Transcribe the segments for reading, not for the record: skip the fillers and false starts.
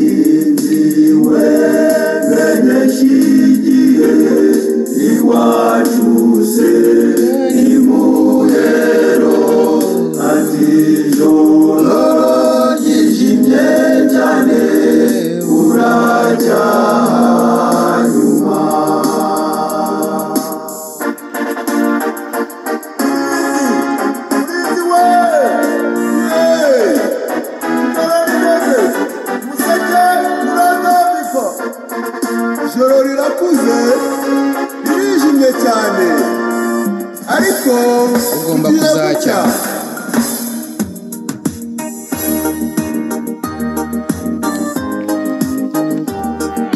Uriziwe benyeshigiye iwacuse imuhero ati joro ryijimye cyane uracyanyuma. Ijoro rirakuze ririjimye cyane ariko ugomba kuzacya.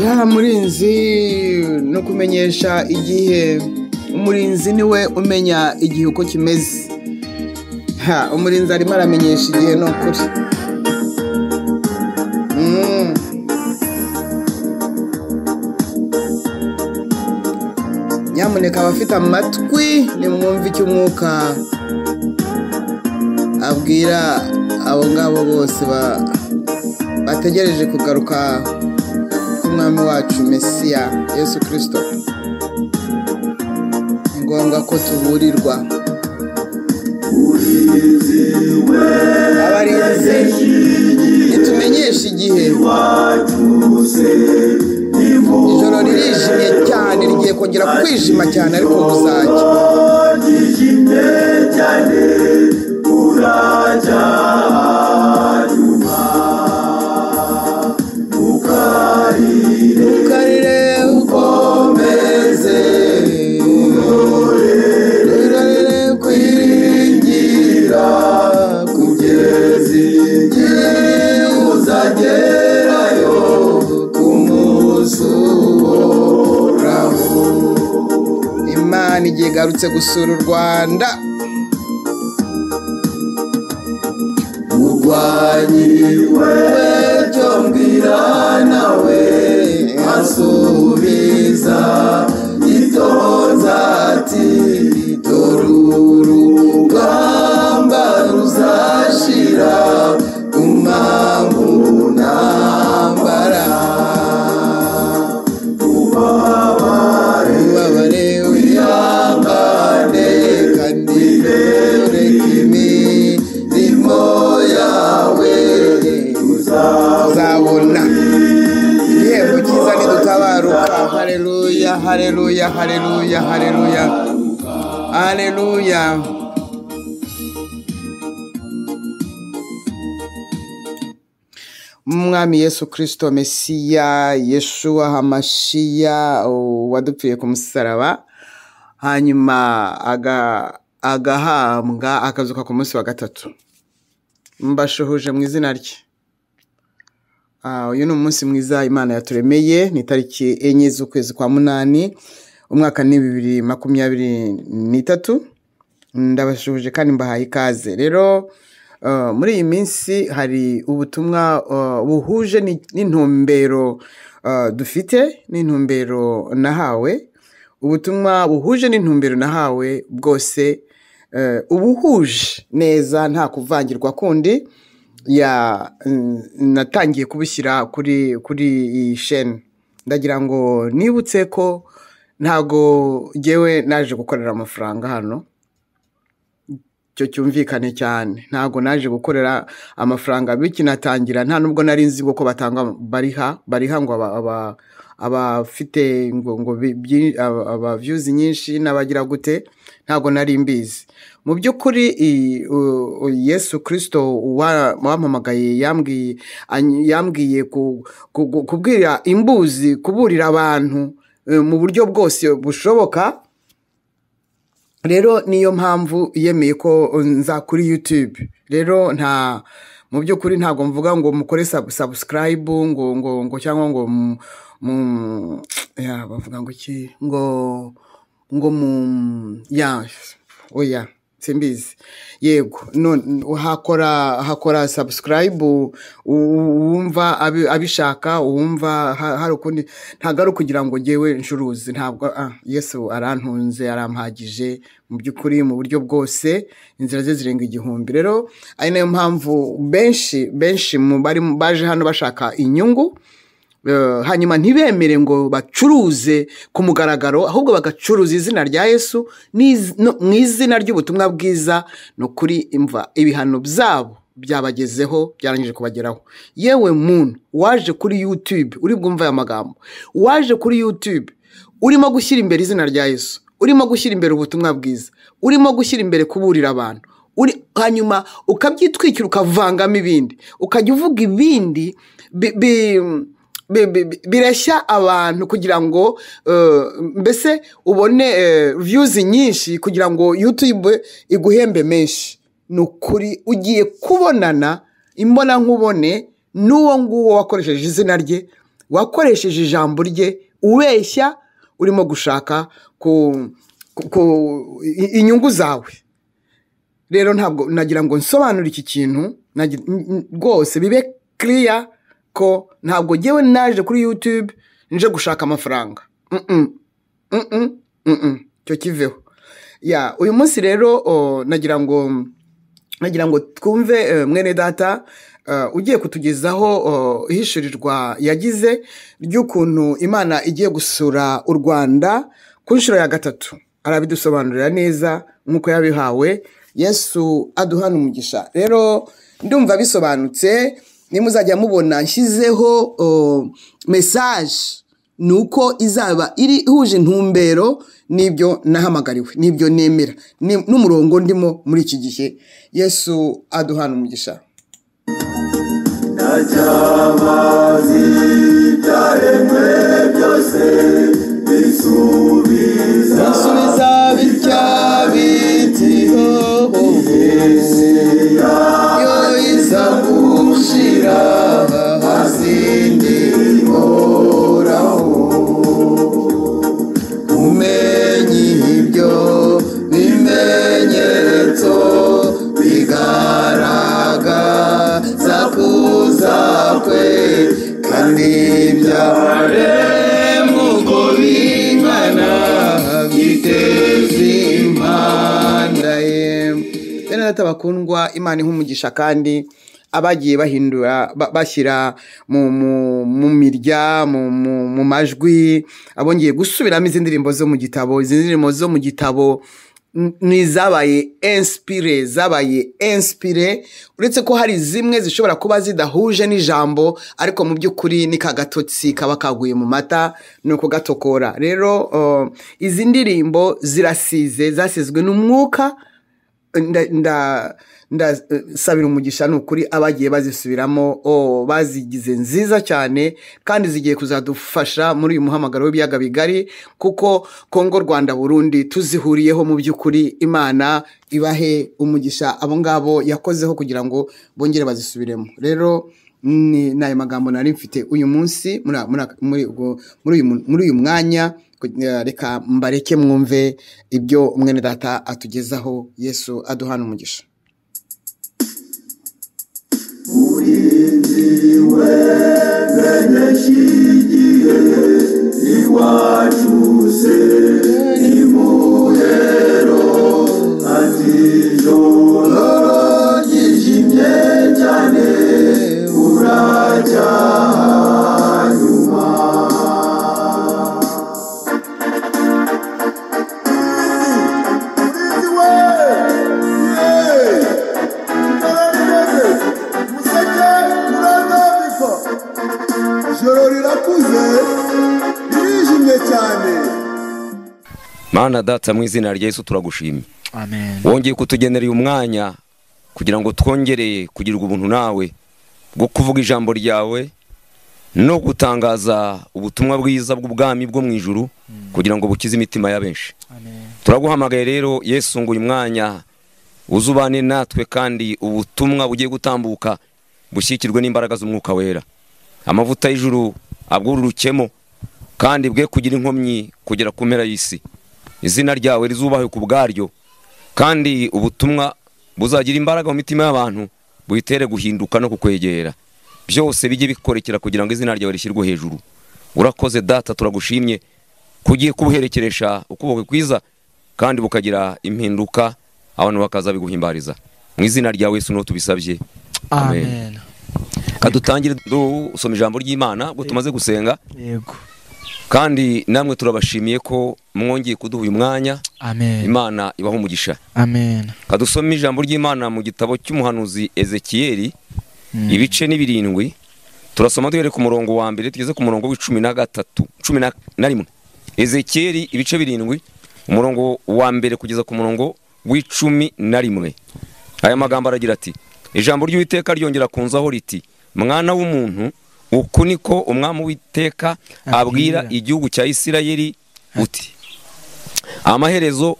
Ya murinzi no kumenyesha igihe. Umurinzi niwe umenya igihe uko kimeze. Umurinzi arimo aramenyesha igihe no kuri. Nyamuneka abafite amatwi nimwumve icyo umwuka abwira abo ngabo bose bategereje kugaruka k'umwami wacu Mesiya Yesu Kristo. Ni ngombwa ko tuburirwa. Abarinzi nitumenyesha igihe. Ijoro ririjimye cyane rigiye kongera kwijima cyane ariko buzacya. Ukarire ukomeze urorere kwiringira kugeza igihe uzagerayo ku munsi uhoraho. Imana igiye igarutse gusura u Rwanda. Murwanyi w'icyo mbwira nawe asubiza itonza ati dore urugamba ruzashira umwami ntambara. Ubabare wihangane kandi reka imirimo yawe uzabona igihembo cyiza nidutabaruka. Haleluya, haleluya, haleluya, haleluya, haleluya. Umwami Yesu Kristo Mesiya Yeshua Hamashiya wadupfiye ku musaraba hanyuma agahambwa akazuka ku munsi wa gatatu. Mbashuhuje mu izina rye. Uyu ni umunsi mwiza Imana yaturemeye, ni tariki 4 z'ukwezi kwa munani umwaka ni 2023. Ndabashuhuje kandi mbahaye ikaze. Rero muri iyi minsi hari ubutumwa buhuje n'intumbero dufite, n'intumbero nahawe. Ubutumwa buhuje n'intumbero nahawe bwose ubuhuje neza nta kuvangirwa kundi. Natangiye kubushyira kuri iyi chaîne. Ndagira ngo nibutse ko ntago ngewe naje gukorera amafaranga hano. Cyo cyumvikane cyane. Ntago naje gukorera amafaranga bikinatangira, nta nubwo nari nzi ko batanga bariha ngo abafite ngo aba views nyinshi n'abagira gute, ntago nari mbizi. Mu by'ukuri Yesu Kristo wampamagaye yambwiye kubwira imbuzi, kuburira abantu mu buryo bwose bushoboka. Rero niyo mpamvu yemeye ko nza kuri YouTube. Rero mu by'ukuri ntago mvuga ngo mukore subscribe ngo cyangwa ngo bavuga ngo iki ngo oya simbizi yego hakora subscribe wumva abishaka wumva hari ukundi ntabwo ari ukugira ngo ngewe ncuruzi ntabwo Yesu arantunze arampagije mu by'ukuri mu buryo bwose inzira ze zirenga 1000 rero ari nayo mpamvu benshi mu baje hano bashaka inyungu hanyuma ntibemere ngo bacuruze ku mugaragaro ahubwo bagacuruza izina rya Yesu mu izina ry'ubutumwa bwiza no kuri imva ibihano byabo byabagezeho byarangije kubageraho yewe muntu waje kuri YouTube uri bwumva aya magambo waje kuri YouTube urimo gushyira imbere izina rya Yesu urimo gushyira imbere ubutumwa bwiza urimo gushyira imbere kuburira abantu hanyuma ukabyitwikira ukavangamo ibindi ukajya uvuga ibindi bireshya abantu kugira ngo mbese ubone views nyinshi kugira ngo YouTube iguhembe menshi nukuri ugiye kubonana imbona nkubone n'uwo nguwo wakoresheje izina rye wakoresheje ijambo rye ubeshya urimo gushaka inyungu zawe rero ntabwo nagira ngo nsobanure iki kintu rwose bibe clear ko ntabwo ngewe naje kuri YouTube nje gushaka amafaranga cyo kiveho uyu munsi rero nagira ngo twumve mwene data ugiye kutugezaho ihishurirwa yagize ry'ukuntu Imana igiye gusura u Rwanda ku nshuro ya 3 arabidusobanurira neza nk'uko yabihawe Yesu aduhana umugisha rero ndumva bisobanutse nimuzajya mubona nshyizeho message nuko izaba iri huje intumbero nibyo nahamagariwe nibyo nemera n'umurongo ndimo muri iki gihe Yesu aduhana umugisha Najamazi byaremwe byose bisubiza bitya bitiho yo izagushira hazindi horaho umenye ibyo bimenyetso bigaragaza kuza kwe kandi byaremwe uko bingana biteze impanda ye bene data bakundwa Imana ihumugisha kandi abagiye bahindura bashyira mu mirya mu majwi abongeye gusubiramo izindi ndirimbo zo mu gitabo izi ndirimbo zo mu gitabo nizabaye inspire uretse ko hari zimwe zishobora kuba zidahuje n'ijambo ariko mu by'ukuri ni kagatotsi kaba kaguye mu mata nuko gatokora rero izi ndirimbo zasizwe n'umwuka ndasabira umugisha n'ukuri abagiye bazisubiramo bazigize nziza cyane kandi zigiye kuzadufasha muri uyu muhamagaro w'ibiyaga bigari kuko Kongo Rwanda Burundi tuzihuriyeho mu by'ukuri Imana ibahe umugisha abo ngabo yakozeho kugira ngo bongere bazisubiremo rero ni nayo magambo nari mfite uyu munsi muri uyu mwanya reka mbareke mwumve ibyo mwene data atugezaho Yesu aduhana umugisha Urinziwe beneshigiye iwachuse nimuhero atijoro ryijimye cyane uracyanyuma ijoro rirakuze ririjimye cyane Mana data mu izina rya Yesu turagushimye Amen. wongeye kutugenera uyu mwanya kugira ngo twongereye kugirirwa ubuntu nawe bwo kuvuga ijambo ryawe no gutangaza ubutumwa bwiza bw'ubwami bwo mu ijuru kugira ngo bukize imitima ya benshi. Amen. Turaguhamagaye rero Yesu ngo uyu mwanya uzubane natwe kandi ubutumwa bugiye gutambuka bushyikirwe n'imbaraga z'umwuka wera. Amavuta y'ijuru abwururukemo kandi bwe kugira inkomyi kugera ku mpera y'isi. Izina ryawe rizubahwe ku bwaryo kandi ubutumwa buzagira imbaraga mu mitima y'abantu, buyitere guhinduka no kukwegera, byose bijye bikorekera kugira ngo izina ryawe rishyirwe hejuru. Urakoze Data, turagushimye kugiye kubuherekeresha ukuboko kwiza kandi bukagira impinduka, abantu bakaza biguhimbariza. Mu izina rya Yesu no tubisabye, amen. Kadutangire dusoma ijambo ry'Imana ngo tumaze gusenga. Yego. Kandi namwe turabashimiye ko mwongeye kuduha uyu mwanya. Amen. Imana ibaho umugisha. Amen. Kadusoma ijambo ry'Imana mu gitabo cy'umuhanuzi Ezekiyeli, ibice ni 7. Turasoma duhere ku murongo wa mbere tugeze ku murongo w'13 Ezekiyeli ibice 7, umurongo wa mbere kugeza ku murongo w'11. Aya magambo aragira ati: ijambo ry'Uwiteka ryongera kunzaho riti, mwana w'umuntu, uku niko umwami w'Uwiteka abwira igihugu cya Isirayeli uti,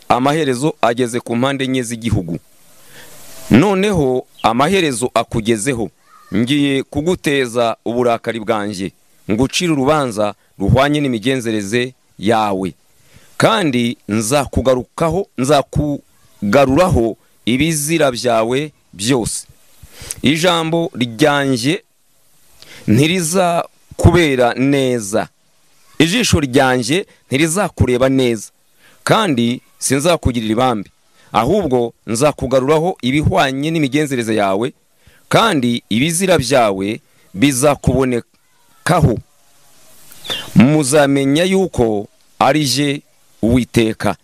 amaherezo ageze ku mpande enye z'igihugu. Noneho amaherezo akugezeho, ngiye kuguteza uburakari bwanjye, ngucira urubanza ruhwanye n'imigenzereze yawe, kandi nzakugaruraho ibizira byawe byose. Ijambo ryanjye ntirizakubera neza, ijisho ryanjye ntirizakureba neza, kandi sinzakugirira ibambe, ahubwo nzakugaruraho ibihwanye n'imigenzereze yawe, kandi ibizira byawe bizakubonekaho. Muzamenya yuko ari je Uwiteka.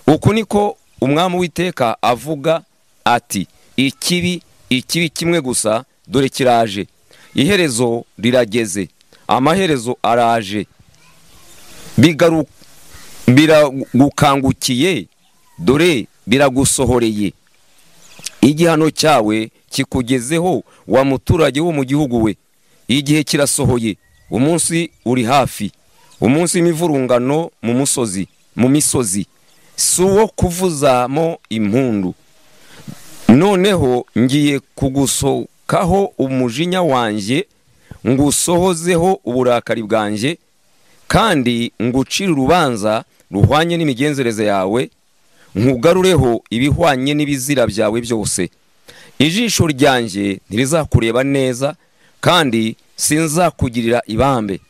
Uku niko umwami w'Uwiteka avuga ati, ikibi kimwe gusa dore kiraje, iherezo rirageze, amaherezo araje, biragukangukiye, dore biragusohoreye. Igihano cyawe kikugezeho, wa muturage wo mu gihugu we. Igihe kirasohoye, umunsi uri hafi, umunsi w'imivurungano mu misozi, si uwo kuvuzamo impundu. Noneho ngiye kugusokaho umujinya wanjye, ngusohozeho uburakari bwanjye, kandi ngucire urubanza ruhwanye n'imigenzereze yawe, nkugarureho ibihwanye n'ibizira byawe byose. Ijisho ryanjye ntirizakureba neza, kandi sinzakugirira ibambe,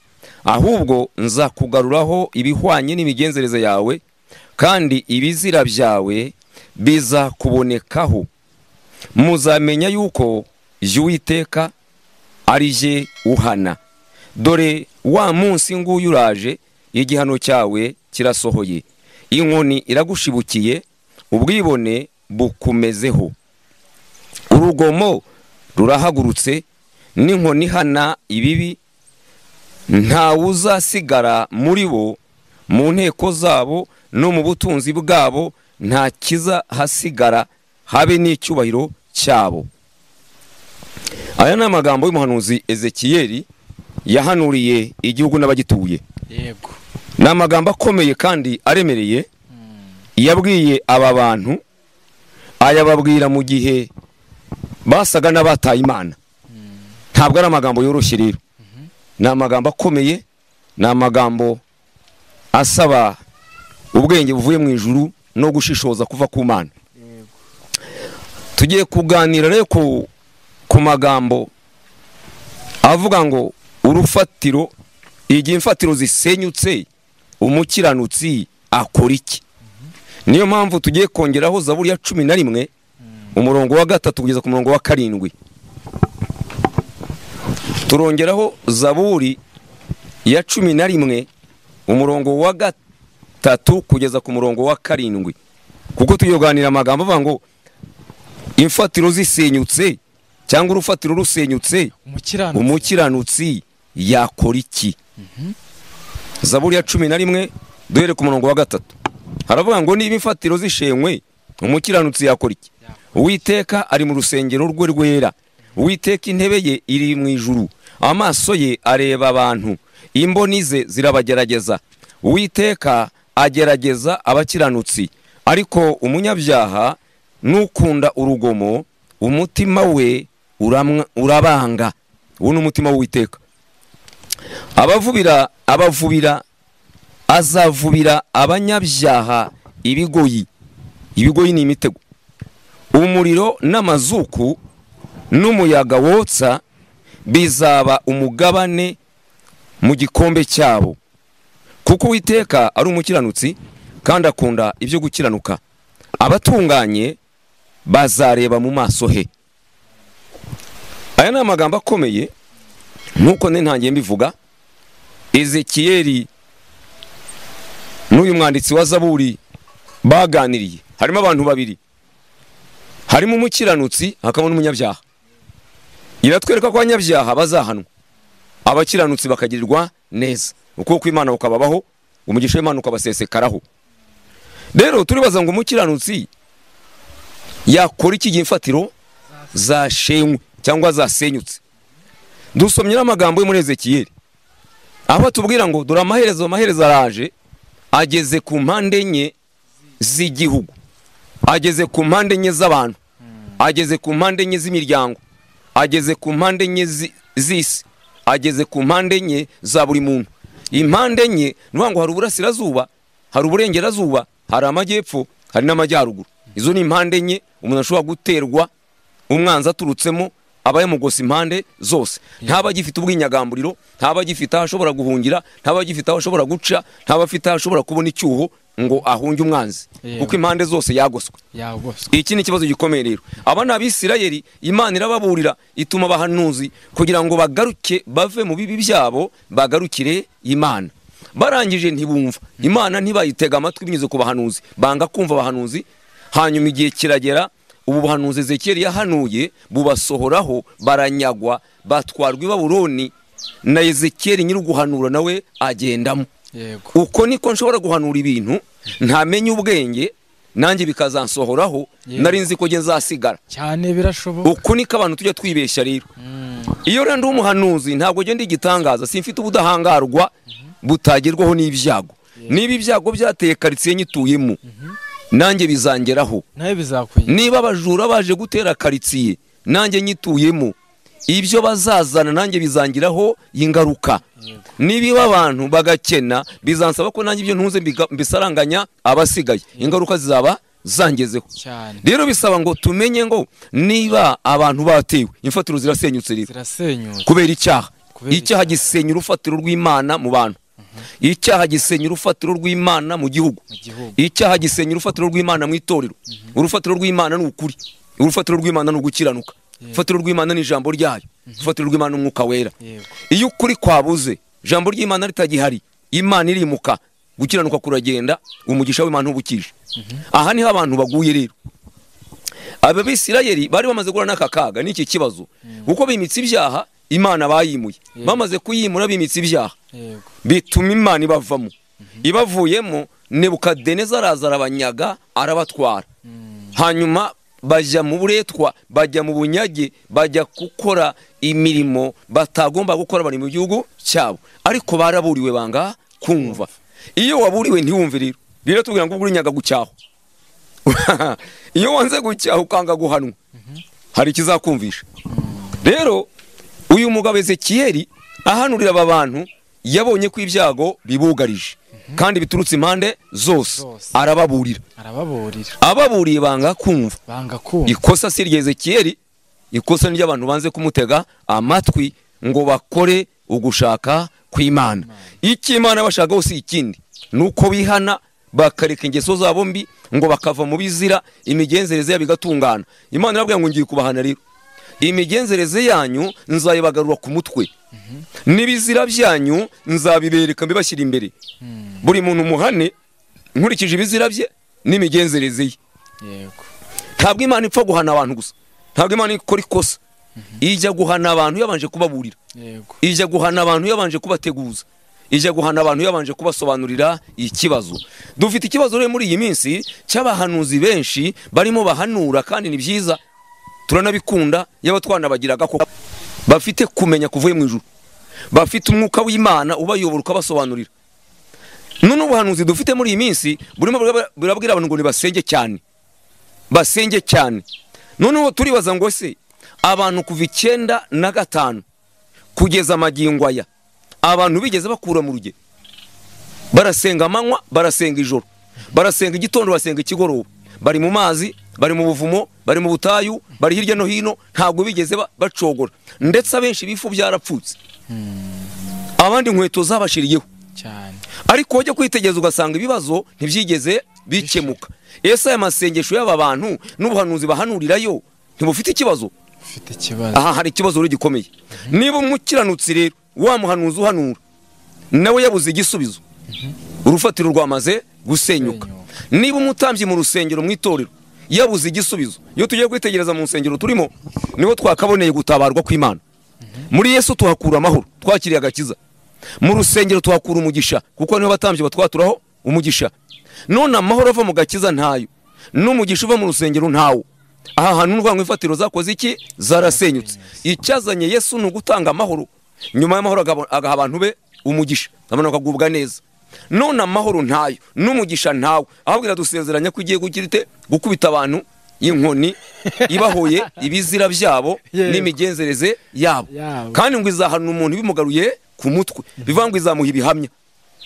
ahubwo nzakugaruraho ibihwanye n'imigenzereze yawe, kandi ibizira byawe bizakubonekaho. Muzamenya yuko Uwiteka ari je uhana. Dore wa munsi nguyu uraje, igihano cyawe kirasohoye, inkoni iragushibukiye, ubwibone bukumezeho. Urugomo rurahagurutse, n'inkoni ihana ibibi, ntawuzasigara muri bo, mu nteko zabo no mu butunzi bwabo nta kizahasigara, habe n'icyubahiro cyabo. Aya ni amagambo y'umuhanuzi Ezekiyeli yahanuriye igihugu n'abagituye. Yego. Ni amagambo akomeye kandi aremereye, yabwiye aba bantu, ayababwira mu gihe basaga n'abataye Imana. Ntabwo ari amagambo yoroshye rero, ni amagambo akomeye, ni amagambo asaba ubwenge buvuye mu ijuru no gushishoza kuva ku Mana. Tugiye kuganira rero ku magambo avuga ngo urufatiro, igihe imfatiro zisenyutse, umukiranutsi akora iki? Niyo mpamvu tugiye kongeraho Zaburi ya 11 umurongo wa 3 kugeza ku murongo wa 7. Turongeraho Zaburi ya 11 umurongo wa 3 kugeza ku murongo wa 7, kuko tuyoganira amagambo avuga ngo imfatiro zisenyutse cyangwa urufatiro rusenyutse, umukiranutsi yakora iki? Zaburi ya 11 duhere ku murongo wa 3 haravuga ngo niba imfatiro zishenywe, umukiranutsi yakora iki? Uwiteka ari mu rusengero rwe rwera, Uwiteka intebe ye iri mu ijuru, amaso ye areba abantu, imboni ze zirabagerageza. Uwiteka agerageza abakiranutsi, ariko umunyabyaha n'ukunda urugomo umutima we urabanga. Uwo ni umutima w'Uwiteka. Abavubira azavubira abanyabyaha ibigoyi, ibigoyi ni imitego, umuriro n'amazuku n'umuyaga wotsa bizaba umugabane mu gikombe cyabo, kuko Uwiteka ari umukiranutsi kandi akunda ibyo gukiranuka, abatunganye bazareba mu maso he. Aya ni amagambo akomeye nkuko ntangiye mbivuga. Ezekiyeli n'uyu mwanditsi wa Zaburi baganiriye, harimo abantu babiri, harimo umukiranutsi hakaba n'umunyabyaha. Iratwereka ko abanyabyaha bazahanwa, abakiranutsi bakagirirwa neza, uko Imana ukababaho, umugisha w'Imana ukabasesekaraho. Rero turibaza ngo umukiranutsi yakora iki gihe imfatiro zashenywe cyangwa zasenyutse? Dusomye n'amagambo yo muri Ezekiyeli aho tubwira ngo dore amaherezo araje, ageze ku mpande enye z'igihugu, ageze ku mpande enye z'abantu, ageze ku mpande enye z'imiryango, ageze ku mpande enye z'isi, ageze ku mpande enye za buri muntu. Impande enye nuvuga ngo hari uburasirazuba, hari uburengerazuba, hari amajyepfo, hari n'amajyaruguru. Izo ni impande enye umuntu ashobora guterwa umwanzi aturutsemo, abaye mugose impande zose. Ntaba gifite ubwinyagamburiro, ntaba gifite aho ashobora guhungira, ntaba gifite aho ashobora guca, ntaba afite aho ashobora kubona icyuho ngo ahunge umwanzi, kuko impande zose yagoswe. Iki ni ikibazo gikomeye rero. Aba ni Abisirayeli, Imana irababurira, ituma abahanuzi kugira ngo bagaruke bave mu bibi byabo, bagarukire Imana. Barangije ntibumva Imana, ntibayitega amatwi binyuze ku bahanuzi, banga kumva abahanuzi. Hanyuma igihe kiragera, ubu buhanuzi Ezekiyeli yahanuye bubasohoraho, baranyagwa, batwarwa i Babuloni, na Ezekiyeli nyiri guhanura nawe agendamo. Uko niko nshobora guhanura ibintu ntamenye ubwenge, nanjye bikazansohoraho, nari nzi ko nge nzasigara cyane. Birashoboka. Uko niko abantu tujya twibeshya rero. Iyo rero ndi umuhanuzi ntabwo genda igitangaza, simfite ubudahangarwa butagerwaho n'ibyago. Niba ibyago byateye karitsiye nyituyemo, nanjye bizangeraho. Niba abajura baje gutera karitsiye, nanjye nyituyemo, ibyo bazazana nanjye bizangiraho ingaruka. Niba abantu bagakena, bizansaba ko nanjye ibyo ntunze mbisaranganya abasigaye, ingaruka zizaba zangezeho. Rero bisaba ngo tumenye ngo niba abantu batewe, imfatiro zirasenyutse rero kubera icyaha. Icyaha gisenya urufatiro rw'Imana mu bantu, icyaha gisenya urufatiro rw'Imana mu gihugu, icyaha gisenya urufatiro rw'Imana mu itorero. Urufatiro rw'Imana ni ukuri, urufatiro rw'Imana ni ugukiranuka, urufatiro rw'Imana ni ijambo ryayo, urufatiro rw'Imana ni umwuka wera. Iyo ukuri kwabuze, ijambo ry'Imana ritagihari, Imana irimuka, gukiranuka kuragenda, umugisha w'Imana ubukije. Aha niho abantu baguye rero. Aba Bisirayeli bari bamaze guhura n'aka kaga n'iki kibazo, kuko bimitse ibyaha Imana bayimuye. Bamaze kuyimura bimitse ibyaha, bituma Imana ibavamo. Ibavuyemo, Nebukadineza araza arabanyaga, arabatwara. Hanyuma bajya mu buretwa, bajya mu bunyage, bajya gukora imirimo batagomba gukora, bari mu gihugu cyabo. Ariko baraburiwe banga kumva. Iyo waburiwe ntiwumve rero, rero tubwira ngo uri nyaga gucyaho. Iyo wanze gucyaho ukanga guhanwa, hari kizakumvisha. Rero uyu mugabo Ezekiyeli ahanurira aba bantu, yabonye ko ibyago bibugarije kandi biturutse impande zose, arababurira. Ababuriye banga kumva. Ikosa si Ezekiyeli, ikosa ni abantu banze kumutega amatwi ngo bakore ugushaka kw'Imana. Iki Imana bashaka hose ikindi nuko bihana, bakareka ingeso zabo mbi, ngo bakava mu bizira, imigenzereze yabo igatungana. Imana irabwira ngo ngiye kubahana rero, imigenzereze yanyu nzayibagarura ku mutwe, n'ibizira byanyu nzabibereka mbibashyira imbere. Buri muntu muhane nkurikije ibizira bye n'imigenzereze ye. Ntabwo Imana ipfa guhana abantu gusa, ntabwo Imana ikora ikosa. Ijya guhana abantu yabanje kubaburira, ijya guhana abantu yabanje kubateguza, ijya guhana abantu yabanje kubasobanurira ikibazo. Dufite ikibazo rero muri iyi minsi cy'abahanuzi benshi barimo bahanura, kandi ni byiza, turanabikunda, yaba twanabagiraga ko bafite kumenya kuvuye mu ijuru, bafite umwuka w'Imana ubayobora ukabasobanurira. None ubuhanuzi dufite muri iyi minsi burimo burabwira abantu ngo nibasenge cyane, basenge cyane. None turibaza ngo se abantu kuva 1995 kugeza magingo aya, abantu bigeze bakura mu ruge, barasenga amanywa, barasenga ijoro, barasenga igitondo, barasenga ikigoroba, bari mu mazi, bari mu buvumo, bari mu butayu, bari hirya no hino, ntabwo bigeze bacogora, ndetse abenshi bifu byarapfutse, abandi inkweto zabashiriyeho cyane. ariko wajya kwitegereza ugasanga ibibazo ntibyigeze bikemuka. Ese aya masengesho y'aba bantu n'ubuhanuzi bahanurirayo ntibufite ikibazo? Ufite ikibazo. Aha hari ikibazo gikomeye. Niba umukiranutsi rero wa muhanuzi uhanura nawe yabuze igisubizo, urufatiro rwamaze gusenyuka. Niba umutambyi mu rusengero mu itorero yabuze igisubizo, iyo tugiye kwitegereza mu rusengero turimo niho twakaboneye gutabarwa kw'Imana. Muri Yesu tuhakura amahoro, twakiriye agakiza. Mu rusengero tuhakura umugisha, kuko niho batambyi batwaturaho umugisha. None amahoro ava mu gakiza ntayo, n'umugisha uva mu rusengero ntawo. Aha hantu n'urwango ifatiro zakoze iki? Zarasenyutse. Icyazanye Yesu ni ugutanga amahoro, nyuma y'amahoro agaha abantu be umugisha, abantu bakagubwa neza. None amahoro ntayo, n'umugisha ntawo, ahubwo dusezeranya ko igiye gukubita abantu inkoni ibahoye ibizira byabo n'imigenzereze yabo, kandi ngo izahana umuntu bimugaruye ku mutwe, bivanga izamuha ibihamya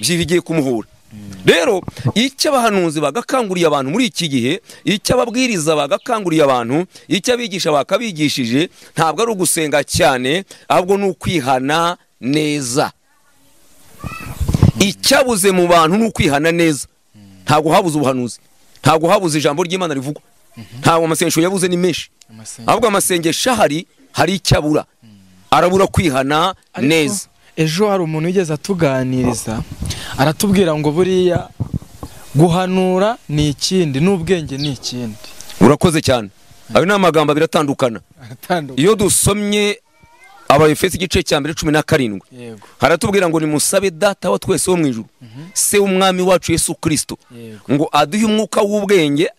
by'ibigiye kumuhura. Rero icyo abahanuzi bagakanguriye abantu muri iki gihe, icyo ababwiriza bagakanguriye abantu, icyo abigisha bakabigishije, ntabwo ari ugusenga cyane, ahubwo ni ukwihana neza. Icyabuze mu bantu ni ukwihana neza. Ntabwo habuze ubuhanuzi, ntabwo habuze ijambo ry'Imana rivugwa, ntabwo amasengesho yabuze ni menshi, ahubwo amasengesho hari icyabura, arabura kwihana neza. Ejo hari umuntu wigeze atuganiriza aratubwira ngo buriya guhanura ni ikindi n'ubwenge ni ikindi. Urakoze cyane. Ayo ni amagambo biratandukana. Iyo dusomye Abaefeso igice cya 17 haratubwira ngo nimusabe Data wa twese wo mu ijuru, se umwami wacu Yesu Kristo, ngo aduhe umwuka w'ubwenge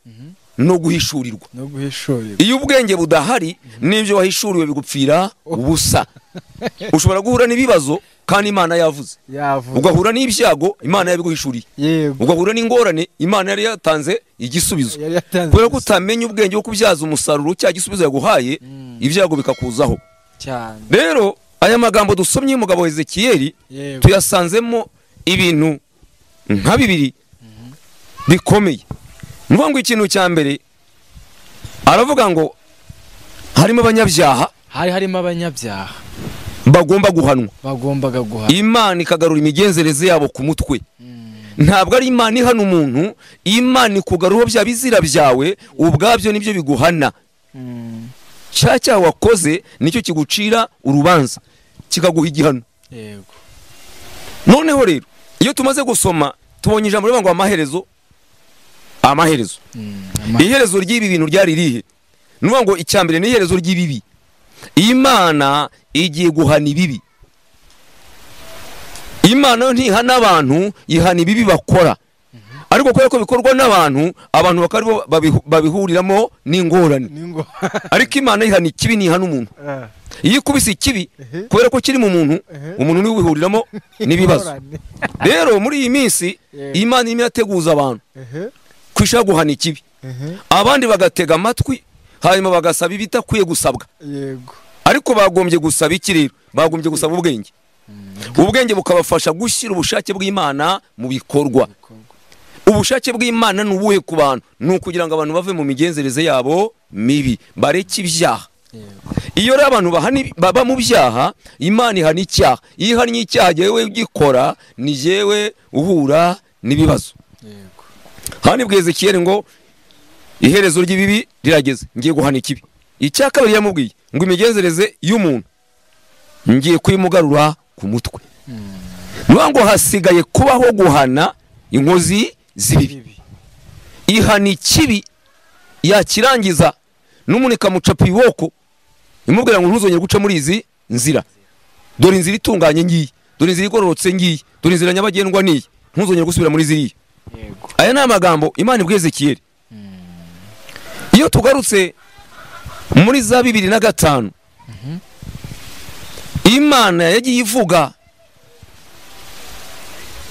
no guhishurirwa. Iyo ubwenge budahari n'ibyo wahishuriwe bigupfira ubusa. Ushobora guhura n'ibibazo kandi Imana yavuze, ugahura n'ibyago Imana yabiguhishuriye, ugahura n'ingorane Imana yari yatanze igisubizo. Kubera ko utamenya ubwenge bwo kubyaza umusaruro cya gisubizo yaguhaye, ibyago bikakuzaho cyane. Rero aya magambo dusomye umugabo Ezekiyeli tuyasanzemo ibintu nka bibiri bikomeye. Nuvuga ngo ikintu cya mbere aravuga ngo harimo abanyabyaha, harimo abanyabyaha bagomba guhanwa, bagombaga guhanwa. Imana ikagarura imigenzereze yabo ku mutwe. Ntabwo ari Imana ihana umuntu, Imana ikugarura bya bizira byawe ubwabyo nibyo biguhana. Cyaha wakoze nicyo kigucira urubanza, kikaguha igihano. Yego. Noneho rero iyo tumaze gusoma tubonye ijambo rivuga ngo amaherezo. Iherezo ry'ibi bintu ryari rihe? Nuvuga ngo icyambere ni iherezo ry'ibibi. Imana igiye guhana ibibi. Imana ntihana abantu, ihana ibibi bakora. Ariko kubera ko bikorwa n'abantu, abantu bakaribo babihuriramo n'ingorane. Ariko Imana ihana ikibi ntihana umuntu. Iyo ikubise ikibi kubera ko kiri mu muntu, umuntu ni wihuriramo n'ibibazo. Rero muri iyi minsi Imana irimo yateguza abantu kwishaka guhana ikibi, abandi bagatega amatwi hanyuma bagasaba ibitakwiye gusabwa. Ariko bagombye gusaba iki rero? Bagombye gusaba ubwenge. Ubwenge bukabafasha gushyira ubushake bw'Imana mu bikorwa. Ubushake bw'Imana nubuhe ku bantu? Nukugira ngo abantu bave mu migenzereze yabo mibi, bareke ibyaha. Iyo rero abantu baba mu byaha, Imana ihana icyaha. Iyo ihannye icyaha jewe ugikora, ni jewe uhura n'ibibazo. Hani bweze Ezekiyeli ngo iherezo ry'ibibi rirageze, ngiye guhana ikibi. Icya kabiri yamubwiye ngo imigenzereze y'umuntu ngiye kuyimugarura ku mutwe. Nuvuga ngo hasigaye kubaho guhana inkozi z'ibibi. Ihana ikibi yakirangiza n'umuntu ikamucapa iboko, imubwira ngo ntuzongere guca muri izi nzira. Dore inzira itunganye ngiyi, dore inzira igororotse ngiyi, dore inzira nyabagendwa niyi, ntuzongere gusubira muri ziriya. Aya ni amagambo Imana ibwiye Ezekiyeli. Iyo tugarutse muri za 2005 Imana yagiye ivuga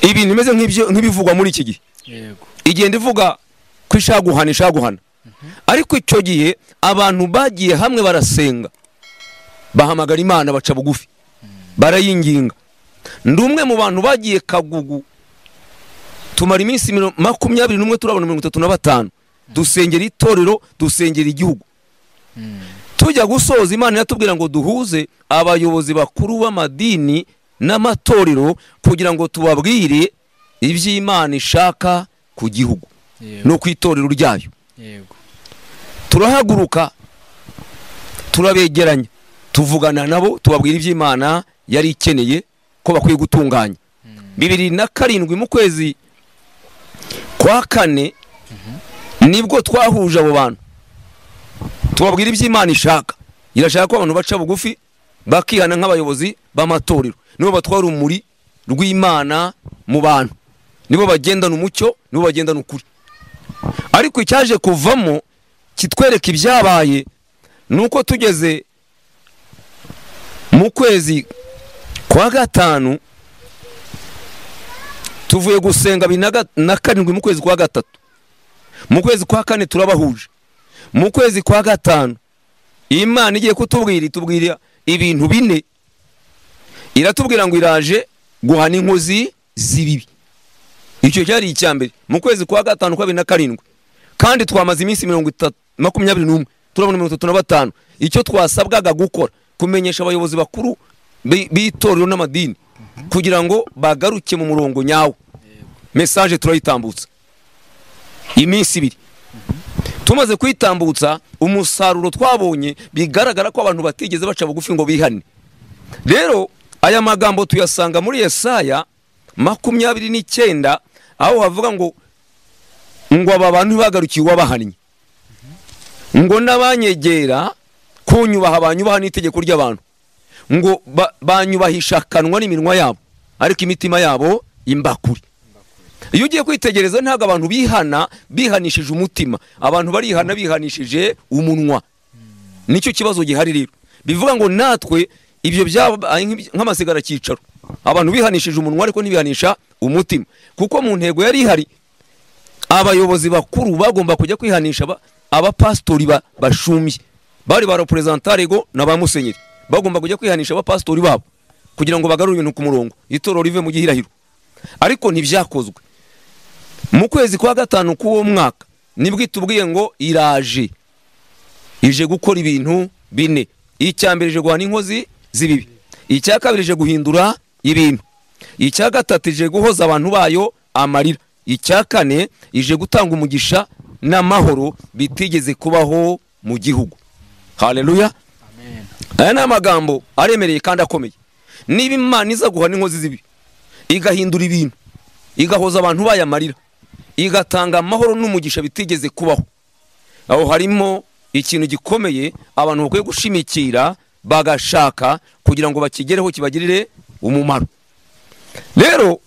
ibintu bimeze nk'ibivugwa muri iki gihe. Igenda ivuga ko ishaka guhana. Ariko icyo gihe abantu bagiye hamwe barasenga, bahamagara Imana baca bugufi, barayinginga. Ndumwe mu bantu bagiye Kagugu, tumara iminsi 21 turabona 35 dusengera itorero, dusengera igihugu. Tujya gusoza Imana yatubwira ngo duhuze abayobozi bakuru b'amadini n'amatorero kugira ngo tubabwire iby'Imana ishaka ku gihugu no ku itorero ryayo. Turahaguruka turabegeranya tuvugana nabo tubabwira iby'Imana yari ikeneye ko bakwiye gutunganya. 2007 mu kwezi kwa 4 nibwo twahuje abo bantu tubabwira iby'Imana ishaka. Irashaka ko abantu baca bugufi bakihana nk'abayobozi b'amatorero, nibo batwara umuri rw'Imana mu bantu, nibo bagendana umucyo, nibo bagendana ukuri. Ariko icyaje kuvamo kitwereka ibyabaye nuko tugeze mu kwezi kwa 5 tuvuye gusenga 2007 mu kwezi kwa 3, mu kwezi kwa 4 turabahuje, mu kwezi kwa 5 Imana igiye kutubwira ibintu bine. Iratubwira ngo iraje guhana inkozi z'ibibi. Icyo cyari icyambere mu kwezi kwa 5 kwa 2007, kandi twamaze iminsi 21 turabona 35. Icyo twasabwaga gukora kumenyesha abayobozi bakuru b'itorero n'amadini kugira ngo bagaruke mu murongo nyawo. Message turayitambutsa iminsi 2. Tumaze kwitambutsa umusaruro twabonye bigaragara ko abantu batigeze baca bugufi ngo bihane. Rero aya magambo tuyasanga muri Yesaya 29 aho havuga ngo aba bantu bagarukiye wabahannye, ngo nabanyegera kunyubaha abanyubaha n'itegeko ry'abantu, ngo banyubahisha kanwa n'iminwa yabo ariko imitima yabo imbakuri. Iyo ugiye kwitegereza ntago abantu bihana bihanishije umutima, abantu barihana bihanishije umunwa. Nicyo kibazo gihari rero. Bivuga ngo natwe ibyo nk'amasigara cyicaro, abantu bihanishije umunwa ariko ntibihanisha umutima, kuko mu ntego yari ihari abayobozi bakuru bagomba kujya kwihanisha abapastori bashumbye, bari ba representarego na ba musenyeri, bagomba kujya kwihanisha abapastori babo kugira ngo bagarure ibintu ku murongo, itorero rive mu gihirahiro. Ariko ntibyakozwe. Mu kwezi kwa 5 k'uwo mwaka nibwo itubwiye ngo iraje ije gukora ibintu bine. Icyambere ije guhana inkozi z'ibibi, icya kabiri ije guhindura ibintu, icya gatatu ije guhoza abantu bayo amarira, icya kane ije gutanga umugisha n'amahoro bitigeze kubaho mu gihugu. Haleluya, amen. Aya ni amagambo aremereye kandi akomeye. Niba Imana iza guhana inkozi z'ibibi, igahindura ibintu, igahoza abantu bayo amarira, igatanga amahoro n'umugisha bitigeze kubaho, aho harimo ikintu gikomeye abantu bakwiye gushimikira bagashaka kugira ngo bakigereho kibagirire umumaro. Rero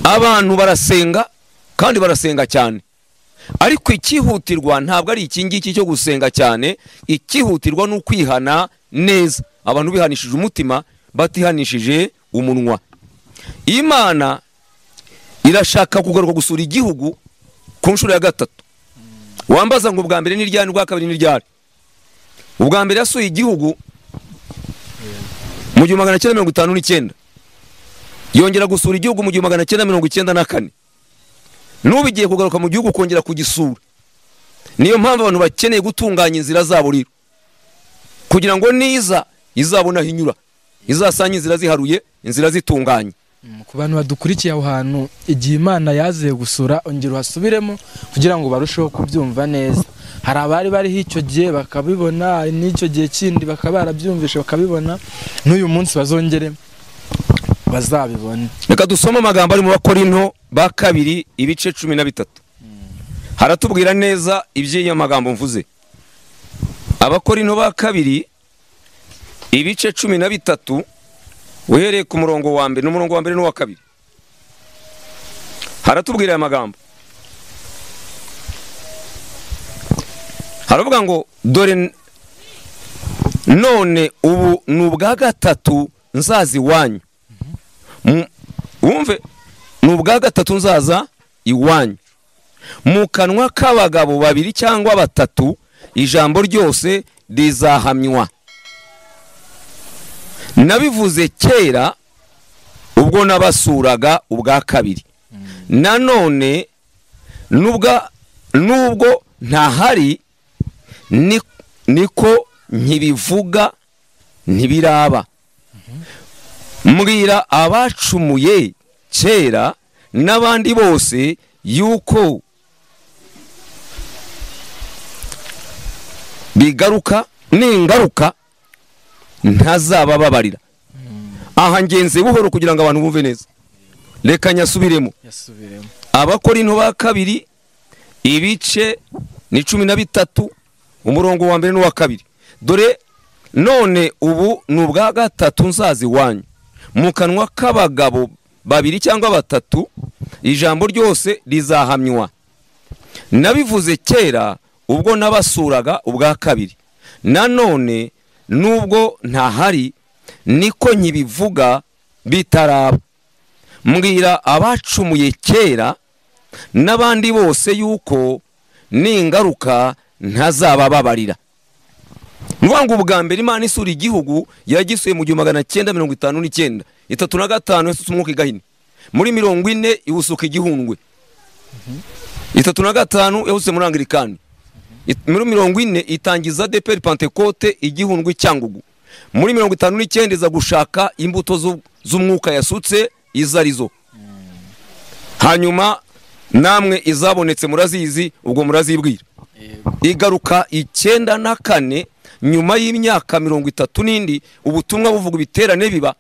abantu barasenga kandi barasenga cyane, ariko ikihutirwa ntabwo ari iki ngiki cyo gusenga cyane, ikihutirwa no kwihana neza, abantu bihanishije umutima batihanishije umunwa. Imana irashaka kugaruka gusura igihugu ku nshuro ya 3. Wambaza ngo ubwa mbere ni ryari, ubwa kabiri ni ryari? Ubwa mbere yasuye igihugu mu 1959, yongera gusura igihugu mu 1994. Nubigiye kugaruka mu gihugu kongera kugisura. Niyo mpamvu abantu bakeneye gutunganya inzira zabo rero, kugira ngo niza izabona hinyura, izasanye inzira ziharuye, inzira zitunganye. Ku bantu badukurikiye aho hantu igihe Imana yaziye gusura ongera hasubiremo kugira ngo barusheho kubyumva neza. Hari abari bari icyo gihe bakabibona, n'icyo gihe kindi bakaba barabyumvishe bakabibona, n'uyu munsi bazongere bazabibona. Reka dusome amagambo ari mu Bakorinto ba 2 ibice 13. Haratubwira neza iby'iyo magambo mvuze. Abakorinto ba 2 ibice 13 uhereye ku murongo wa mbere n'umurongo wa mbere n'uwa kabiri. Haratubwira aya magambo. Haravuga ngo dore none ubu n'ubwa 3 nzazi iwanyu. Wumve, n'ubwa 3 nzaza iwanyu. Mu kanwa k'abagabo 2 cyangwa 3 ijambo ryose rizahamywa. Nabivuze kera ubwo nabasuraga ubwa 2. Nanone nubwa nubwo ntahari niko nkibivuga ntibiraba. Mbwira abacumuye kera n'abandi bose yuko bigaruka n'ingaruka ntazabababarira. Aha ngenze buhoro kugira ngo abantu bumve neza. Reka nyasubiremo. Abakorinto ba kabiri ibice ni 13 umurongo wa mbere n'uwa kabiri. Dore none ubu n'ubwa gatatu nzazi wanyu mu kanwa k'abagabo babiri cyangwa batatu ijambo ryose rizahamywa. Nabivuze kera ubwo nabasuraga ubwa kabiri, nanone nubwo ntahari niko nkibivuga bitaraba. Mbwira abacumuye kera n'abandi bose yuko n'ingaruka ntazabababarira. Nwangu ubwa mbere Imana isura igihugu yagisuye mu 1959 35 Yesu umwuka igahini muri 40 iwusuka igihundwe 35 yahuse muri Anglikani muri 40 itangiza DPR Pentecote igihundwe cyangugu muri 59 iza gushaka imbuto z'umwuka yasutse izarizo. Hanyuma namwe izabonetse murazizi ubwo murazibwira. Igaruka 94 nyuma y'imyaka 30 n'indi ubutumwa buvuga ibiterane biba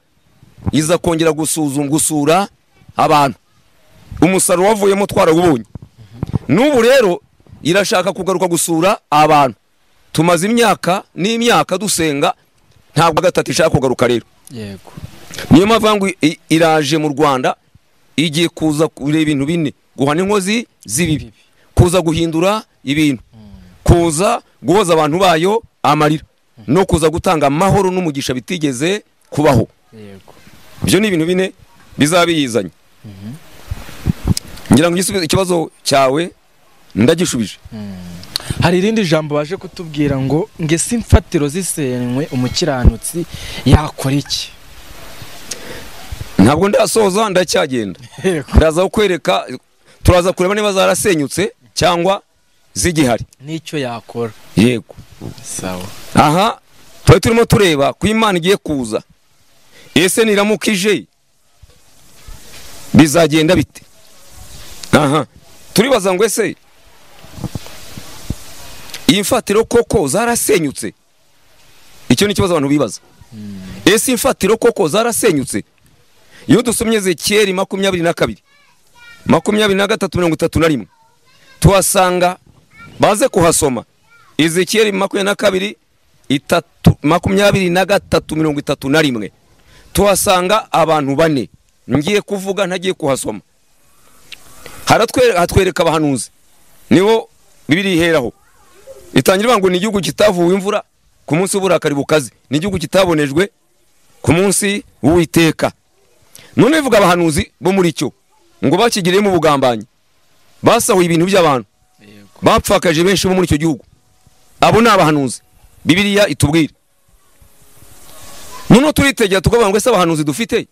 iza kongera gusura abantu. Umusaruro wavuyemo twaragubonye. N'ubu rero irashaka kugaruka gusura abantu. Tumaze imyaka n'imyaka dusenga ntabwo gatatu ishaka kugaruka rero. Yego. Niyo mpamvu iraje mu Rwanda igiye kuza kureba ibintu bine: guhana inkozi z'ibibi, kuza guhindura ibintu, kuza guhoza abantu bayo amarira, no kuza gutanga amahoro n'umugisha bitigeze kubaho. Yego. Ibyo ni ibintu bine bizabiyizanye. Ngira ngo ikibazo cyawe ndagishubije. Hari irindi jambo baje kutubwira ngo ngese imfatiro zisenywe umukiranutsi yakora iki? Ntabwo ndasoza ndacyagenda. Ndaza kukwereka, turaza kureba niba zarasenyutse cyangwa zigihari nicyo yakora. Yego. Sawa. Aha turimo tureba ku Imana igiye kuza. Ese niramukije bizagenda bite? Aha turibaza ngo ese imfatiro koko zarasenyutse? Icyo ni kibazo abantu bibaza. Ese imfatiro koko zarasenyutse? Iyo dusomye Ezekiel 22 23 tuhasanga baze kuhasoma Ezekiel 22 23 tuhasanga abantu bane. Ngiye kuvuga ntagiye kuhasoma. Hatwereka abahanuzi nibo Bibiri iheraho. Itangira ngo ni igihugu kitavuwe imvura ku munsi w'uburakari bukaze, ni igihugu kitabonejwe ku munsi w'Uwiteka. None ivuga abahanuzi bo muri cyo ngo bakigiremo ubugambanyi, basahuye ibintu by'abantu, bapfakaje benshi bo muri icyo gihugu. Abo ni abahanuzi Bibiliya itubwira. Nuno turitegera tukavuga ngo ese abahanuzi dufite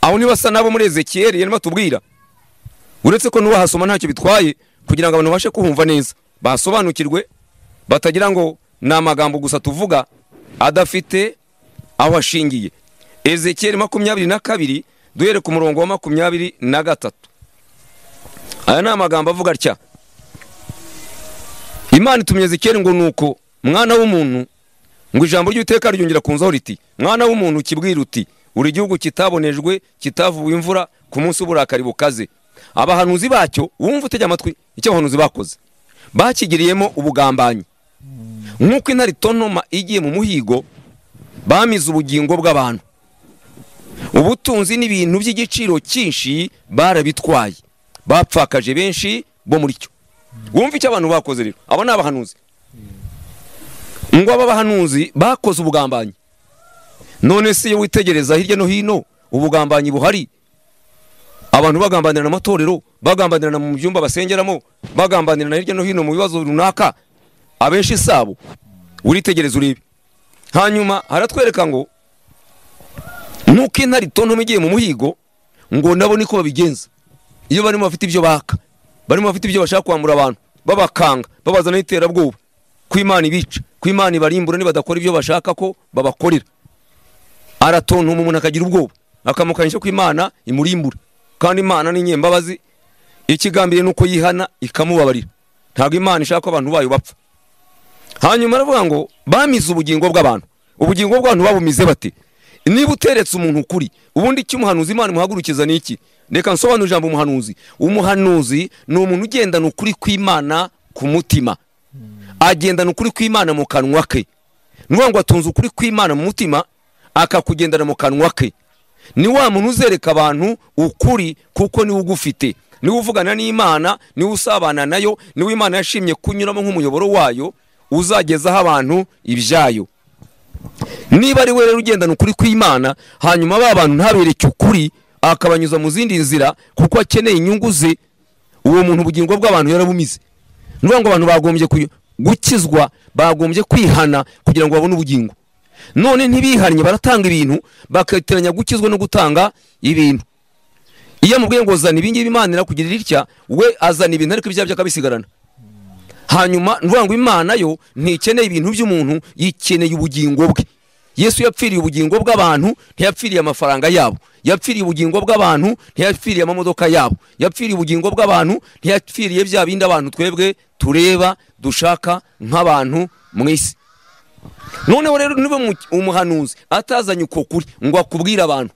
aho ni basa nabo muri Ezekiel yanima tubwira. Uretse ko nuba hasoma ntacyo bitwaye kugira ngo abantu bashe kuhumva neza, basobanukirwe, batagira ngo na magambo gusa tuvuga adafite aho ashingiye. Ezekiel 22 duhere ku murongo wa 23. Aya ni amagambo avuga atya: Imana itumye Ezekiel ngo nuko mwana w'umuntu, ngo ijambo ry'Uwiteka ryongera kunzaho riti, mwana w'umuntu kibwira uti, uri igihugu kitabonejwe kitavuwe imvura ku munsi w'uburakari bukaze. Abahanuzi bacyo wumva utege amatwi icyo abahanuzi bakoze, bakigiriyemo ubugambanyi. Nk'uko intare itontoma igiye mu muhigo, bamize ubugingo bw'abantu. Ubutunzi n'ibintu by'igiciro cyinshi barabitwaye, bapfakaje benshi bo muri cyo. Wumva icyo abantu bakoze rero. Abo ni abahanuzi. Ngo aba bahanuzi bakoze ubugambanyi. None se iyo witegereza hirya no hino ubugambanyi buhari, abantu bagambanira n'amatorero, bagambanira mu byumba basengeramo, bagambanira hirya no hino mu bibazo runaka, abenshi sabo. Uritegereza urebe. Hanyuma haratwereka ngo nuko intare itontoma igiye mu muhigo, ngo nabo niko babigenza. Iyo barimo bafite ibyo baka, barimo bafite ibyo bashaka kwamura abantu, babakanga babazana n'iterabwoba ko Imana ibica ko Imana ibarimbura nibadakora ibyo bashaka ko babakorera. Aratontoma umuntu akagira ubwoba akamukanyisha ko Imana imurimbura, kandi Imana ni nyembabazi, ikigambiriye nuko yihana ikamubabarira. Ntabwo Imana ishaka ko abantu bayo bapfa. Hanyuma aravuga ngo bamize ubugingo bw'abantu. Ubugingo bw'abantu babumize bate? Niba uteretse umuntu ukuri, ubundi icyo umuhanuzi Imana imuhagurukiza ni iki? Reka nsobanure ijambo umuhanuzi. Umuhanuzi ni umuntu ugendana ukuri kw'Imana ku mutima, agendana ukuri kw'Imana mu kanwa ke. Nuvuga ngo atunze ukuri kw'Imana mu mutima akakugendana mu kanwa ke. Ni wa muntu uzereka abantu ukuri kuko niwe ugufite, niwe uvugana n'Imana, niwe usabana nayo, niwe Imana yashimye kunyuramo nk'umuyoboro wayo uzagezaho abantu ibyayo. Niba ari we rero ugendana ukuri kw'Imana, hanyuma ba bantu ntabereke ukuri akabanyuza mu zindi nzira kuko akeneye inyungu ze, uwo muntu ubugingo bw'abantu yarabumize. Nuvuga ngo abantu bagombye gukizwa, bagombye kwihana kugira ngo babone ubugingo. None ntibihannye baratanga ibintu, bakateranya gukizwa no gutanga ibintu. Iyo mubwiye ngo zana ibingibi Imana irakugirira itya, we azana ibintu ariko ibyaha byakabisigarana. Hanyuma nuvuga ngo Imana yo ntikeneye ibintu by'umuntu, yikeneye ubugingo bwe. Yesu yapfiriye ubugingo bw'abantu, ntiyapfiriye amafaranga yabo. Yapfiriye ubugingo bw'abantu, ntiyapfiriye amamodoka yabo. Yapfiriye ubugingo bw'abantu, ntiyapfiriye bya bindi abantu twebwe tureba dushaka nk'abantu mu isi. Noneho rero niba umuhanuzi atazanye uko kuri ngo akubwire abantu,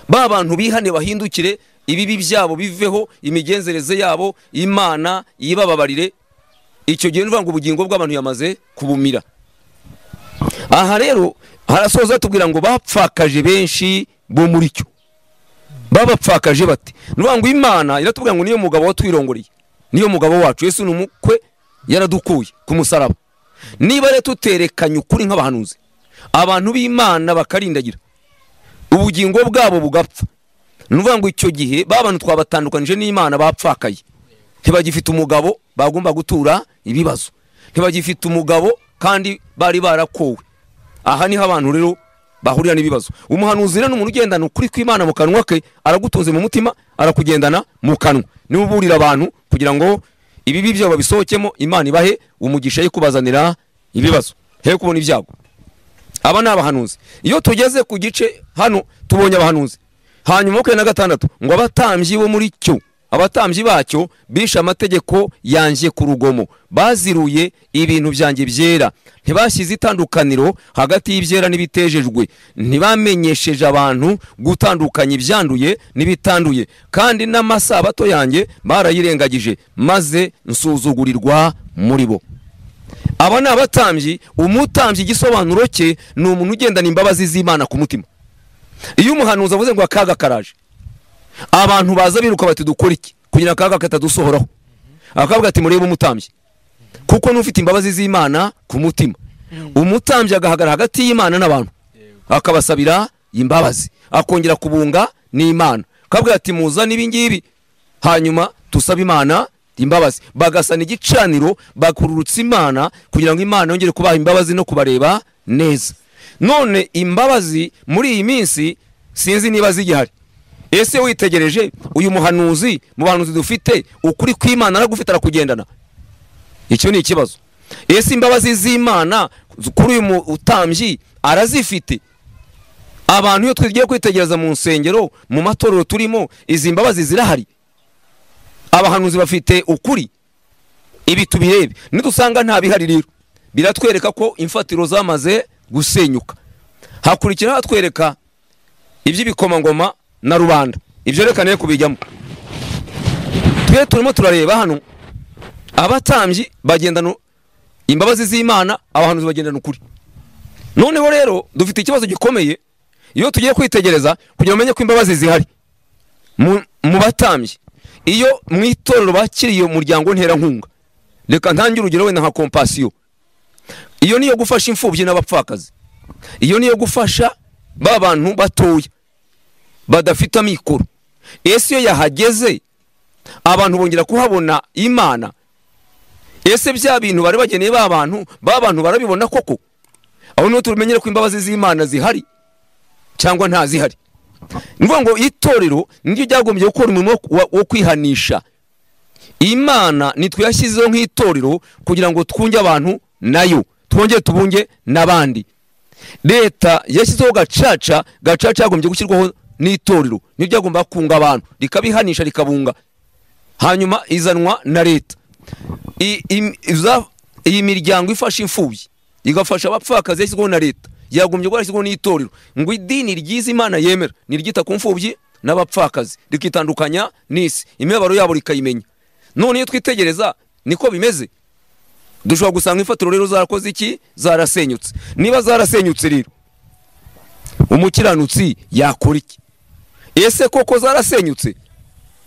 ba bantu bihane bahindukire, ibibi byabo biveho, imigenzereze yabo Imana yibababarire, icyo gihe nuvuga ngo ubugingo bw'abantu yamaze kubumira. Aha rero harasoza tubwira ngo bapfakaje benshi bo muri cyo. Babapfakaje bate? Nuvuga ngo Imana iratubwira ngo niyo mugabo watwirongoreye, niyo mugabo wacu Yesu n'umukwe yaradukuye ku musaraba. Niba rero tuterekanye ukuri nk'abahanuzi, abantu b'Imana bakarindagira, ubugingo bwabo bugapfa, nuvuga ngo icyo gihe babantu twabatandukanije n'Imana bapfakaye. Ntibagifite umugabo bagomba gutura ibibazo, ntibagifite umugabo kandi bari barakowe. Aha niho abantu rero bahurira n'ibibazo. Umuhanuzi rero n'umuntu ugendana ukuri kw'Imana mu kanwa ke, aragutunze mu mutima, arakugendana mu kanwa. Niwe uburira abantu kugira ngo ibibi byo babisohokemo, Imana ibahe umugisha yo kubazanira ibibazo, he kubona ibyago. Aba ni abahanuzi. Iyo tugeze ku gice hano tubonye abahanuzi, hanyuma 26 ngo abatambyi bo muri cyo, abatambyi bacyo bisha amategeko yanjye ku rugomo, baziruye ibintu byanjye byera, ntibashyize itandukaniro hagati y'ibyera n'ibitejejwe, ntibamenyesheje abantu gutandukanya ibyanduye n'ibitanduye, kandi n'amasabato yanjye barayirengagije, maze nsuzugurirwa muri bo. Aba ni abatambyi. Umutambyi igisobanuro cye ni umuntu ugendana imbabazi z'Imana ku mutima. Iyo umuhanuzi avuze ngo akaga karaje, abantu baza biruka bati dukora iki kugira akaga katadusohoraho, akavuga ati murebe umutambyi, kuko n'ufite imbabazi z'Imana ku mutima. Umutambyi agahagarara hagati y'Imana n'abantu, akabasabira imbabazi, akongera kubunga n'Imana, akavuga ati muzane ibingibi hanyuma tusaba Imana imbabazi. Bagasana igicaniro, bakururutsa Imana kugira ngo Imana yongere kubaha imbabazi no kubareba neza. None imbabazi muri iyi minsi sinzi niba zigihari. Ese witegereje uyu muhanuzi, mu bahanuzi dufite, ukuri kw'Imana aragufite arakugendana? Icyo ni ikibazo. Ese imbabazi z'Imana kuri uyu utambyi arazifite? Abantu iyo twigiye kwitegereza mu nsengero, mu matorero turimo, izi mbabazi zirahari? Abahanuzi bafite ukuri? Ibi tubirebe. Nidusanga nta bihari rero, biratwereka ko imfatiro zamaze gusenyuka. Hakurikira hatwereka iby'ibikomangoma na rubanda. Ibyo reka ne kubijyamo. Twe turimo turareba hano abatambyi bagendana imbabazi z'Imana, abahanuzi bagendana ukuri. Noneho rero dufite ikibazo gikomeye iyo tugiye kwitegereza kugira umenye ko imbabazi zihari mu batambyi. Iyo mu itorero bakiriye umuryango nterankunga, reka ntangira urugero wenda nka Compassion, iyo niyo gufasha imfubyi n'abapfakazi, iyo niyo gufasha ba bantu batoya badafite amikoro. Ese iyo yahageze abantu bongera kuhabona Imana? Ese bya bintu bari bageneye ba bantu barabibona koko? Aho no tumenyere ko imbabazi z'Imana zihari cyangwa nta zihari. Nivuga ngo itorero niryo ryagombye gukora umurimo wo kwihanisha Imana nitwe yashyizeho nk'itorero kugira ngo twunge abantu nayo, twongere tubunge n'abandi. Leta yashyizeho gacaca yagombye gushyirwaho n'itorero, nibyo byagomba kunga abantu rikabihanisha rikabunga. Hanyuma izanwa na leta. Iyi miryango ifasha imfubyi igafasha abapfakazi yashyizweho na leta, yagombye kuba yashyizweho n'itorero ngo idini ryiza Imana yemera niryita ku mfubyi n'abapfakazi rikitandukanya n'isi, imibabaro yabo rikayimenya. None iyo twitegereza niko bimeze. Dushobora gusanga ifatiro rero zarakoze iki? Zarasenyutse. Niba zarasenyutse rero umukiranutsi yakora iki? Ese koko zarasenyutse?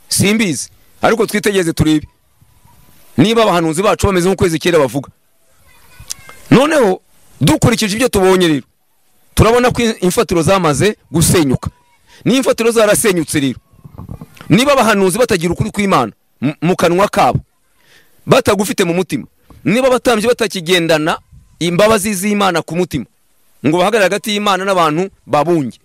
Simbizi, ariko twitegereze turebe niba abahanuzi bacu bameze nk'ukwezi kera bavuga. Noneho dukurikije ibyo tubonye rero turabona ko imfatiro zamaze gusenyuka. Ni imfatiro zarasenyutse rero. Niba abahanuzi batagira ukuri kw'Imana mu kanwa kabo, batagufite mu mutima, niba batambye batakigendana imbabazi z'Imana ku mutima ngo bahagarare hagati y'Imana n'abantu babunge,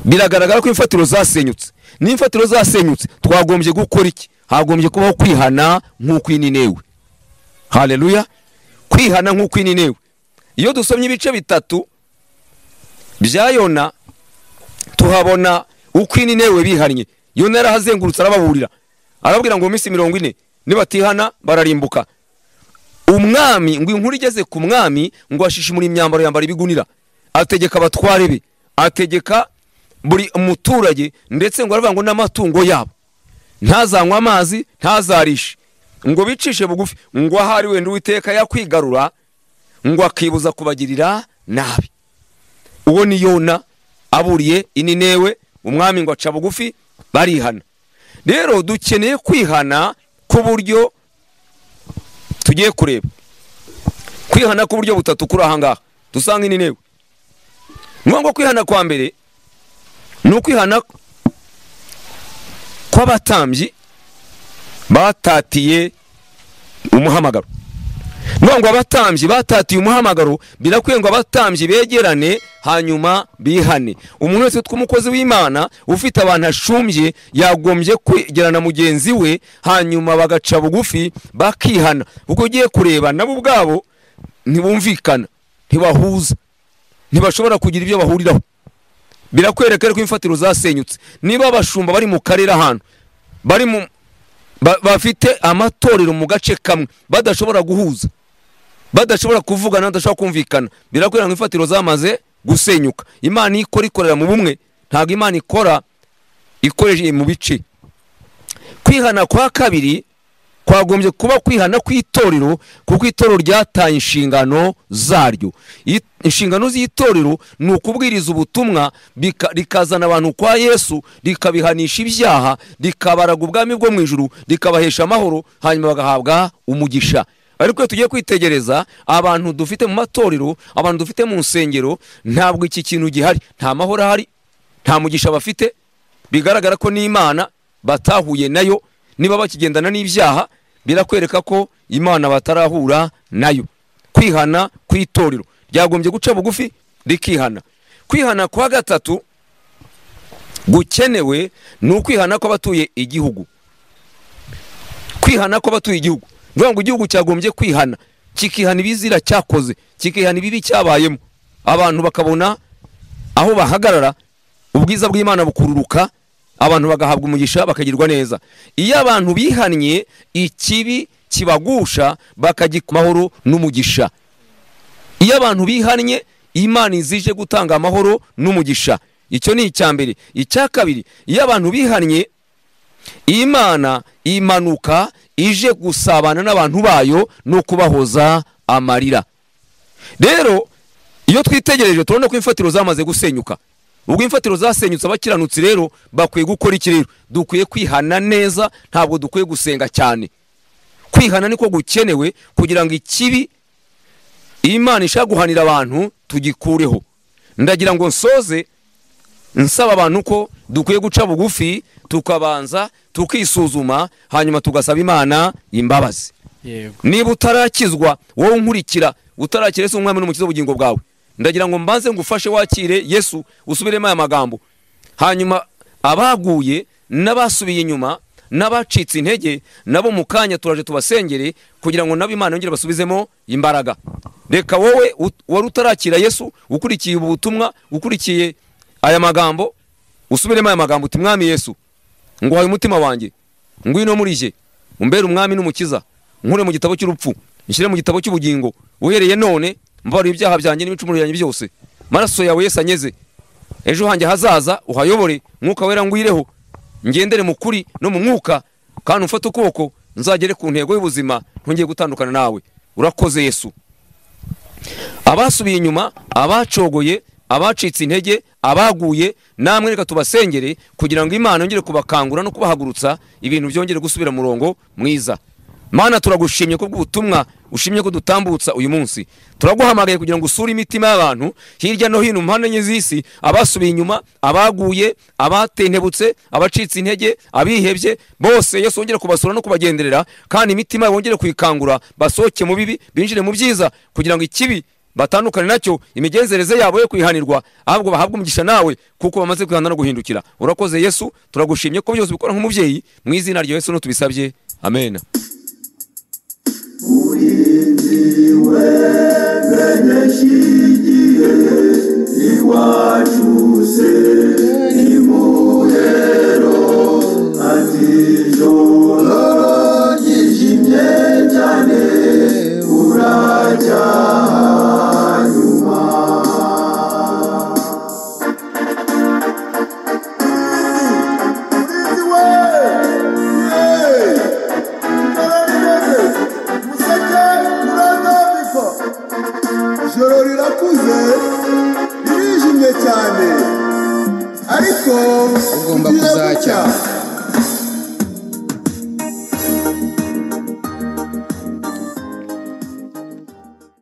biragaragara ko imfatiro zasenyutse. Ni imfatiro zasenyutse, twagombye gukora iki? Hagombye kubaho kwihana nk'uko Nininewe. Haleluya! Kwihana nk'uko Nininewe. Iyo dusomye ibice bitatu bya Yona tuhabona uko Nininewe bihannye. Yona yarahazengurutse arababurira, arababwira ngo mu minsi 40 nibatihana bararimbuka. Umwami ngo inkuru igeze ku mwami ngo ashishimura imyambaro yambara ibigunira, ategeka abatware be, ategeka buri umuturage, ndetse ngo aravuga ngo n'amatungo yabo ntazanywa amazi ntazarishe, ngo bicishe bugufi, ngo ahari wenda Uwiteka yakwigarura ngo akibuza kubagirira nabi. Uwo ni Yona aburiye Nininewe, umwami ngo aca bugufi barihana. Rero dukeneye kwihana ku buryo tugiye kureba. Kwihana ku buryo butatu kuri ahangaha dusanga Nininewe. Ngo kwihana kwa mbere ni ukwihana kw'abatambyi batatiye umuhamagaro. Ngo abatambyi batatiye umuhamagaro, birakwiye ngo abatambyi begerane hanyuma bihane. Umuntu wese tw'umukozi w'Imana ufite abantu ashumbye yagombye kwegerana mugenzi we hanyuma bagaca bugufi bakihana, kuko ugiye kureba nabo ubwabo ntibumvikana, ntibahuza, ntibashobora kugira ibyo bahuriraho. Birakwereka ko imfatiro zasenyutse. Niba abashumba bari mu karere ahantu bari mu bafite amatorero mu gace kamwe badashobora guhuza, badashobora kuvugana, badashobora kumvikana, birakwereka ko imfatiro zamaze gusenyuka. Imana ikorera mu bumwe, ntago Imana ikora ikoresheje mu bice. Kwihana kwa kabiri kwagombye kuba kwihana kw'itorero, kuko itorero ryataye inshingano zaryo. Inshingano z'itorero ni ukubwiriza ubutumwa rikazana abantu kwa Yesu, rikabihanisha ibyaha, rikabaraga ubwami bwo mu ijuru, rikabahesha amahoro, hanyuma bagahabwa umugisha. Ariko tugiye kwitegereza abantu dufite mu matorero, abantu dufite mu nsengero, ntabwo iki kintu gihari. Nta mahoro ahari, nta mugisha bafite. Bigaragara ko n'Imana batahuye nayo. Niba bakigendana n'ibyaha, birakwereka ko Imana batarahura nayo. Kwihana kw'itorero ryagombye guca bugufi rikihana. Kwihana kwa gatatu gukenewe ni ukwihana kw'abatuye igihugu. Kwihana kw'abatuye igihugu, vuga ngo igihugu cyagombye kwihana, kikihana ibizira cyakoze, kikihana ibibi cyabayemo, abantu bakabona aho bahagarara, ubwiza bw'Imana bukururuka, abantu bagahabwa umugisha bakagirwa neza. Iyo abantu bihannye ikibi kibagusha bakagika amahoro n'umugisha. Iyo abantu bihannye Imana izije gutanga amahoro n'umugisha. Icyo ni icyambere. Icya kabiri, iyo abantu bihannye Imana imanuka ije gusabana n'abantu bayo no kubahoza amarira. Rero iyo twitegereje turabona ko imfatiro zamaze gusenyuka. Ubwo imfatiro zasenyutse, abakiranutsi rero bakwiye gukora iki rero? Dukwiye kwihana neza, ntabwo dukwiye gusenga cyane. Kwihana niko gukenewe kugira ngo ikibi Imana ishaka guhanira abantu tugikureho. Ndagira ngo nsoze nsaba abantu ko dukwiye guca bugufi, tukabanza tukisuzuma, hanyuma tugasaba Imana imbabazi. Yego. Niba utarakizwa wowe unkurikira, utarakira Yesu umwami n'umukiza w'ubugingo bwawe, ndagira ngo mbanze ngufashe wakire Yesu, usubiremo aya magambo. Hanyuma abaguye n'abasubiye inyuma n'abacitse intege nabo mu kanya turaje tubasengere kugira ngo nabo Imana yongere basubizemo imbaraga. Reka wowe wari utarakira Yesu ukurikiye ubu butumwa, ukurikiye aya magambo, usubiremo aya magambo uti mwami Yesu nguhaye umutima wanjye, ngwino muri je umbere umwami n'umukiza, nkure mu gitabo cy'urupfu nshyire mu gitabo cy'ubugingo, uhereye none mbarira ibyaha byanjye n'ibicumuro byanjye byose, maraso yawe Yesu anyeze, ejo hanjye hazaza uhayobore, mwuka wera ngwireho, ngendere mu kuri no mu mwuka, kandi umfate ukuboko nzagere ku ntego y'ubuzima, ntongeye gutandukana nawe. Urakoze Yesu. Abasubiye inyuma, abacogoye, abacitse intege, abaguye, namwe reka tubasengere kugira ngo Imana yongere kubakangura no kubahagurutsa, ibintu byongere gusubira murongo mwiza. Mana turagushimye ko bw'ubutumwa ushimye ko dutambutsa uyu munsi. Turaguhamagaye kugira ngo usure imitima y'abantu hirya no hino mpande y'isi, abasubiye inyuma, abaguye, abatentebutse, abacitse intege, abihebye, bose Yesu wongere kubasura no kubagenderera, kandi imitima yongere kuyikangura, basohoke mu bibi binjire mu byiza, kugira ngo ikibi batandukane nacyo, imigenzereze yabo yo kwihanirwa, ahubwo bahabwe umugisha nawe kuko bamaze kwihana no guhindukira. Urakoze Yesu, turagushimye ko byose bikora nk'umubyeyi, mu izina rya Yesu no tubisabye, amen. Urinziwe benyeshigiye iwacuse imuhero ati joro ryijimye cyane urajya nyuma. Ijoro rirakuze ririjimye cyane, ariko ugomba